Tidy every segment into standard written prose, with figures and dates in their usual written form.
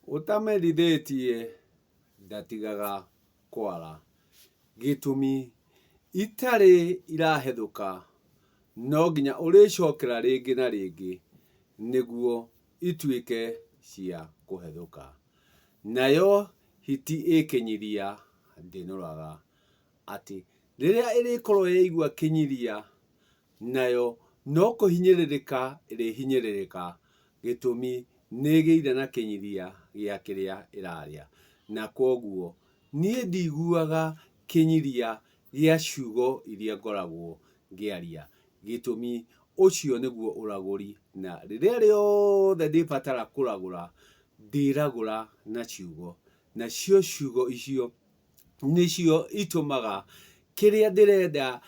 utamerithitie ndatigaga kwara gitumi itari irahethuka no nginya uricokera ringi na ringi niguo ituike cia kuhethuka nayo hiti ikinyiria ndinoraga ati riria irikorwo yaigua kinyiria nayo no kuhinyiririka irihinyiririka gitumi nigiire na kinyiria gia kiria iraria na koguo nie ndiguaga kinyiria gia ciugo iria ngoragwo ngiaria gitumi ucio niguo uraguri na riria riothe ndibatara kuragura ndiragura na ciugo na ciugo icio nicio itumaga kiria ndirenda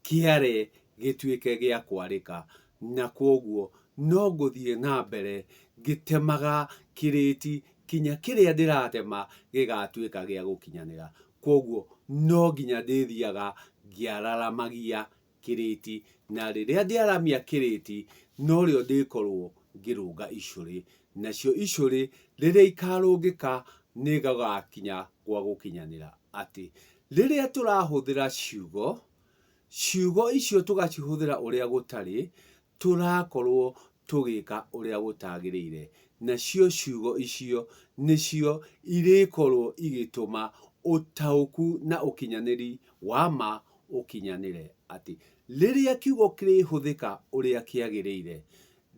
kiare gituike gia kwarika na koguo no nguthie na mbere ngitemaga kiriti kinya kiria ndiratema gigatuika gia gukinyanira koguo no nginya ndithiaga ngiararamagia kiriti na riria ndiaramia kiriti no rio ndikorwo ngirunga icuri nacio icuri riria ikarungika nigagakinya gwa gukinyanira ati riria turahuthira ciugo icio tugacihuthira uria gutari turakorwo tugika uria gutagirire nacio ciugo icio nicio irikorwo igituma utauku na ukinyaniri wa ma ukinyanire ati riria kiugo kirihuthika uria kiagirire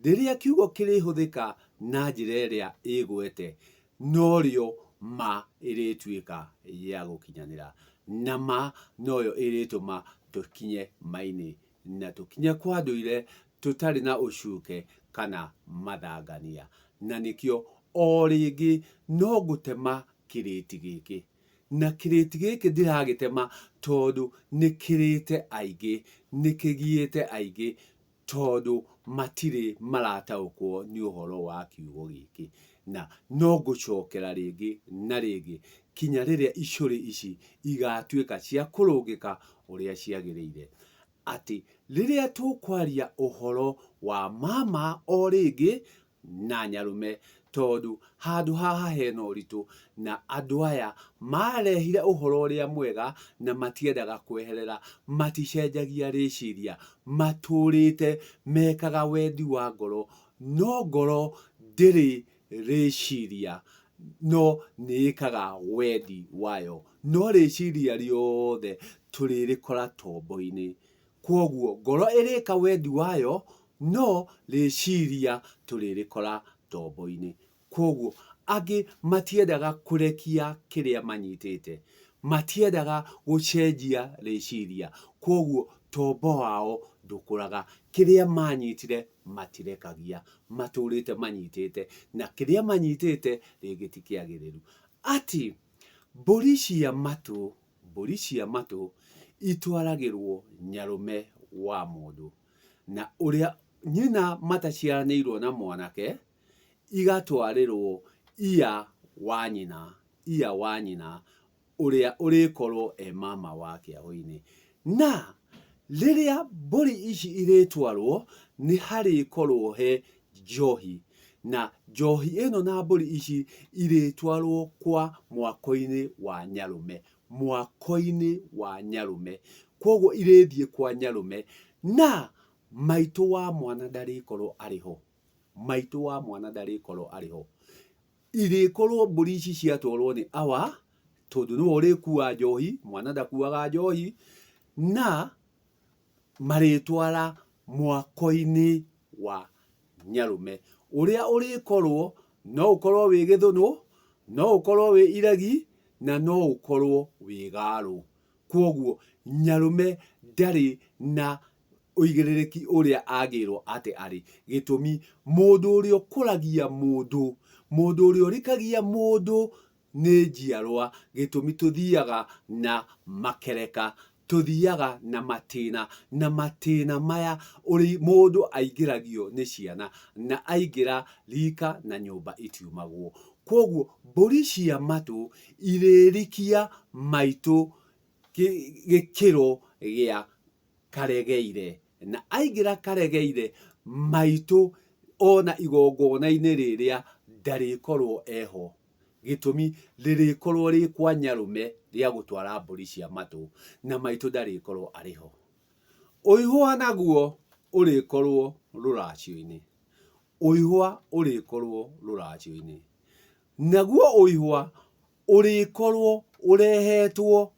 riria kiugo kirihuthika na njira iria igwete no rio ma irituika ya gukinyanira na ma noyo irituma tukinye maini na tukinye kwa nduire tutari na ucuke kana mathangania na nikio o ringi no gutema kiriti giki na kiriti giki ndiragitema tondu nikirite aingi nikigiite aingi tondu matiri marataukwo ni uhoro wa kiugo giki na no gucokera ringi na ringi kinya riria icuri ici igatuika cia kurungika uria ciagirire ati riria tukwaria uhoro wa mama o ringi na nyarume tondu handu haha hena uritu na andu aya marehire uhoro uria mwega na matiendaga kweherera maticenjagia riciria maturite mekaga wendi wa ngoro no ngoro ndiri riciria no niikaga wendi wayo no riciria riothe turirikora tombo-ini koguo ngoro irika wendi wayo no riciria turirikora tombo-ini koguo angi matiendaga kurekia kiria manyitite matiendaga gucenjia riciria koguo tombo wao ndukuraga kiria manyitire matirekagia maturite manyitite na kiria manyitite rigitikiagiriru ati mburi cia matu itwaragirwo nyarume wa mundu na uria nyina mataciaranirwo na mwanake igatwarirwo ia wa nyina uria urikorwo mama wake ahoini na riria mburi ici iritwarwo ni harikorwo he njohi na njohi ino na mburi ici iritwarwo kwa mwako-ini wa nyarume koguo irithie kwa nyarume na maitu wa mwana ndarikorwo ariho irikorwo mburi ici ciatwarwo ni awa tondu no urikua njohi mwana ndakuaga njohi na maritwara mwako-ini wa nyarume uria urikorwo no ukorwo wi githunu no ukorwo wi iragi na no ukorwo wi garu koguo nyarume ndari na uigiririki uria agirwo ati ari gitumi mundu uria ukuragia mundu uria urikagia mundu ni njiarwa gitumi tuthiaga na makereka tuthiaga na matina maya uri mundu aingiragio ni ciana na aingira rika na nyumba itiumagwo koguo mburi cia matu iririkia maitu gikiro gia karegeire na aingira karegeire maitu ona igongona-ini riria ndarikorwo eho gitumi ririkorwo ri kwa nyarume ria gutwara mburi cia matu na maitu ndarikorwo ariho. Uihwa naguo urikorwo ruracio-ini, uihwa urikorwo ruracio-ini, naguo uihwa urikorwo urehetwo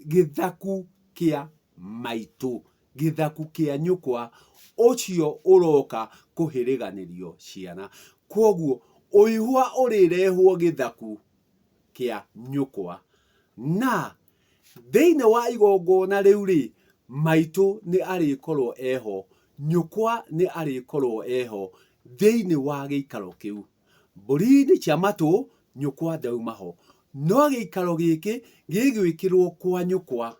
githaku kia maitu, githaku kia nyukwa ucio uroka kuhiriganirio ciana. Koguo uihwa urirehwo githaku kia nyukwa, na thiini wa igongona riu ri maitu ni arikorwo eho, nyukwa ni arikorwo eho thiini wa giikaro kiu. Mburi-ini cia matu nyukwa ndaumaho, no giikaro giki gigwikirwo kwa nyukwa,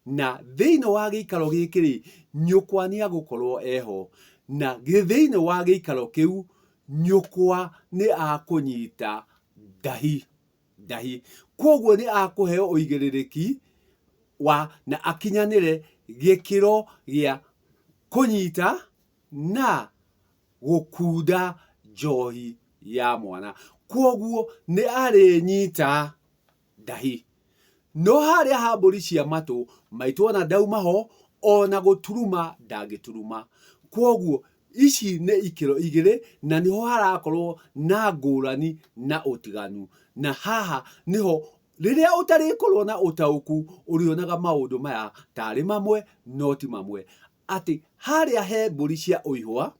na thiini wa giikaro giki ri nyukwa ni agukorwo eho, na thiini wa giikaro kiu nyukwa ni akunyita ndahi. Koguo ni akuheo uigiririki wa na akinyanire gikiro gia kunyita na gukunda njohi ya mwana. Koguo ni arinyita ndahi. No haria ha mburi cia matu maitu ona ndaumaho, ona guturuma ndangituruma. Koguo ici ni ikiro igiri, na niho harakorwo na ngurani na utiganu. Na haha niho riria utarikorwo na utauku urionaga maundu maya tari mamwe no ti mamwe. Ati haria he mburi cia uihwa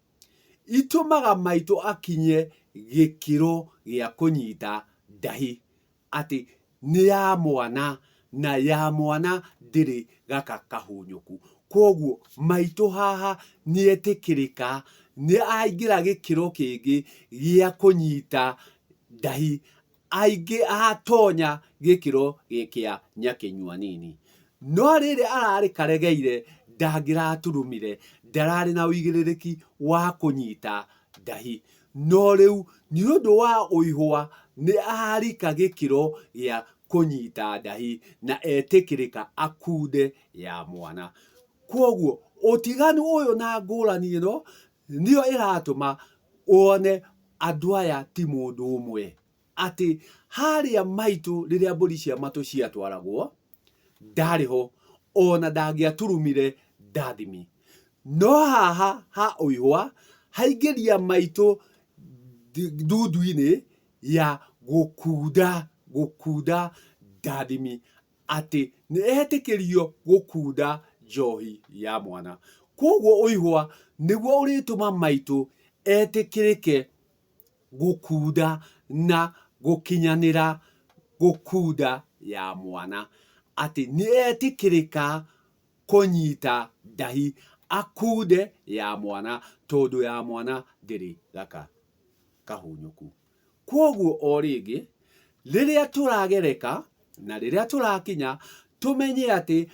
itumaga maitu akinye gikiro gia kunyita ndahi, ati ni ya mwana, na ya mwana ndiri gaka kahunyuku. Koguo maitu haha ni etikirika ni aingira gikiro kingi gia kunyita ndahi, aingi atonya gikiro gia nyakinyua nini. No riri arari karegeire ndangiraturumire, ndarari na uigiririki wa kunyita ndahi. No riu ni undu wa uihwa ni arika gikiro gia kunyita ndahi na etikirika akunde ya mwana. Koguo utiganu uyu na ngurani ino niyo iratuma uone andu aya ti mundu umwe. Ati haria maitu riria mburi cia matu ciatwaragwo ndariho, ona ndangiaturumire ndathimi. No haha ha uihwa haingiria maitu ndundu-ini ya gukunda ndathimi, ati ni etikirio gukunda njohi ya mwana. Koguo uihwa niguo urituma maitu etikirike gukunda na gukinyanira gukunda ya mwana, ati ni etikirika kunyita ndahi akunde ya mwana, tondu ya mwana ndiri gaka kahunyuku. Koguo o ringi riria turagereka na riria turakinya tumenye ati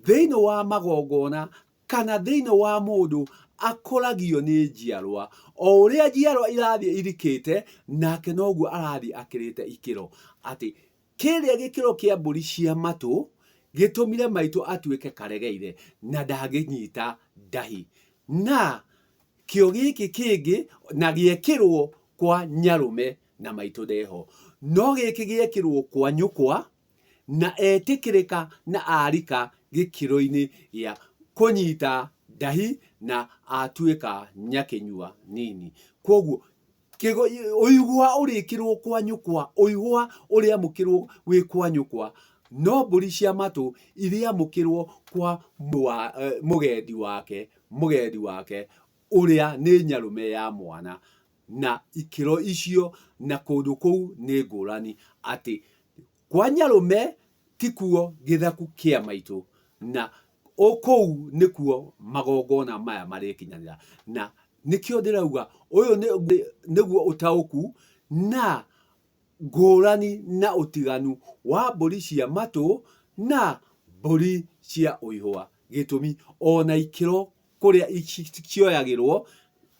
thiini wa magongona kana thiini wa mundu akoragio ni njiarwa. O uria njiarwa irathie irikite nake noguo arathie akirite ikiro. Ati kiria gikiro kia mburi cia matu gitumire maitu atuike karegeire na ndanginyita ndahi, na kio giki kingi na giekirwo kwa nyarume na maitu ndeho, no giki giekirwo kwa nyukwa na etikirika na arika gikiro-ini ya kunyita ndahi na atuika nyakinyua nini. Koguo uihwa urikirwo kwa nyukwa, uihwa uriamukirwo wi kwa nyukwa, no mburi cia matu iriamukirwo kwa mugendi wake uria ni nyarume ya mwana. Na ikiro icio na kundu kuu ni ngurani. Ati kwa nyarume tikuo githaku kia maitu, na kou nikuo magongona maya marikinyanira. Na nikio ndirauga uyu niguo utauku na ngurani na utiganu wa mburi cia matu na mburi cia uihwa. Gitumi ona ikiro kuria cioyagirwo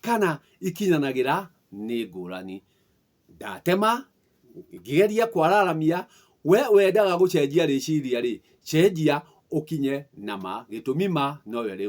kana ikinyanagira ni ngurani. Ndatema ngigeria kwararamia, we wendaga gucenjia riciria ri cenjia ukinye na ma, gitumi ma noyo ri